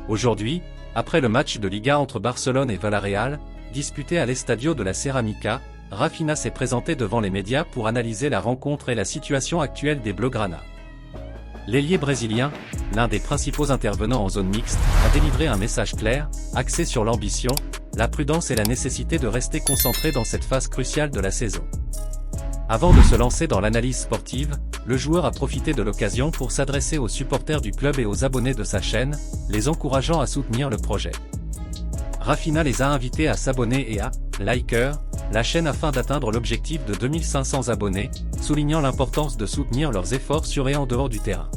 Aujourd'hui, après le match de Liga entre Barcelone et Villarreal, disputé à l'Estadio de la Ceramica, Rafinha s'est présenté devant les médias pour analyser la rencontre et la situation actuelle des Blaugrana. L'ailier brésilien, l'un des principaux intervenants en zone mixte, a délivré un message clair, axé sur l'ambition, la prudence et la nécessité de rester concentré dans cette phase cruciale de la saison. Avant de se lancer dans l'analyse sportive, le joueur a profité de l'occasion pour s'adresser aux supporters du club et aux abonnés de sa chaîne, les encourageant à soutenir le projet. Rafinha les a invités à s'abonner et à « liker » la chaîne afin d'atteindre l'objectif de 2500 abonnés, soulignant l'importance de soutenir leurs efforts sur et en dehors du terrain.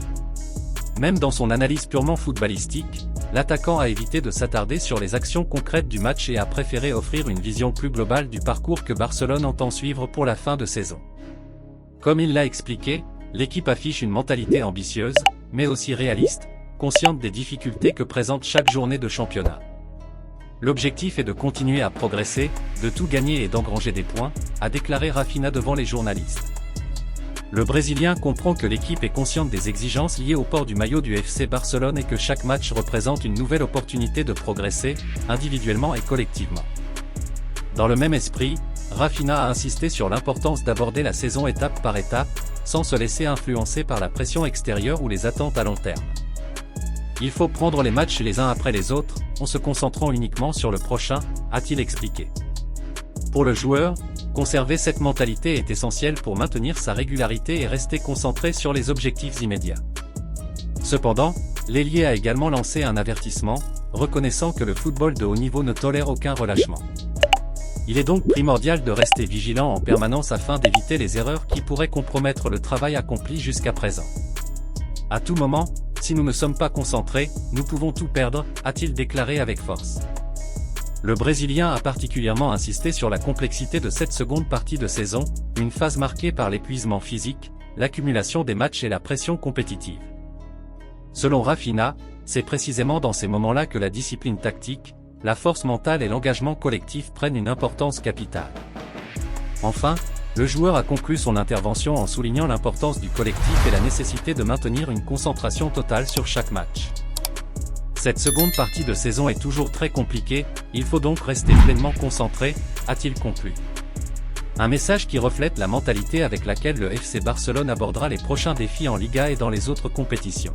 Même dans son analyse purement footballistique, l'attaquant a évité de s'attarder sur les actions concrètes du match et a préféré offrir une vision plus globale du parcours que Barcelone entend suivre pour la fin de saison. Comme il l'a expliqué, l'équipe affiche une mentalité ambitieuse, mais aussi réaliste, consciente des difficultés que présente chaque journée de championnat. L'objectif est de continuer à progresser, de tout gagner et d'engranger des points, a déclaré Rafinha devant les journalistes. Le Brésilien comprend que l'équipe est consciente des exigences liées au port du maillot du FC Barcelone et que chaque match représente une nouvelle opportunité de progresser, individuellement et collectivement. Dans le même esprit, Rafinha a insisté sur l'importance d'aborder la saison étape par étape, sans se laisser influencer par la pression extérieure ou les attentes à long terme. Il faut prendre les matchs les uns après les autres, en se concentrant uniquement sur le prochain, a-t-il expliqué. Pour le joueur, conserver cette mentalité est essentiel pour maintenir sa régularité et rester concentré sur les objectifs immédiats. Cependant, l'ailier a également lancé un avertissement, reconnaissant que le football de haut niveau ne tolère aucun relâchement. Il est donc primordial de rester vigilant en permanence afin d'éviter les erreurs qui pourraient compromettre le travail accompli jusqu'à présent. À tout moment, si nous ne sommes pas concentrés, nous pouvons tout perdre, a-t-il déclaré avec force. Le Brésilien a particulièrement insisté sur la complexité de cette seconde partie de saison, une phase marquée par l'épuisement physique, l'accumulation des matchs et la pression compétitive. Selon Rafinha, c'est précisément dans ces moments-là que la discipline tactique, la force mentale et l'engagement collectif prennent une importance capitale. Enfin, le joueur a conclu son intervention en soulignant l'importance du collectif et la nécessité de maintenir une concentration totale sur chaque match. Cette seconde partie de saison est toujours très compliquée, il faut donc rester pleinement concentré, a-t-il conclu. Un message qui reflète la mentalité avec laquelle le FC Barcelone abordera les prochains défis en Liga et dans les autres compétitions.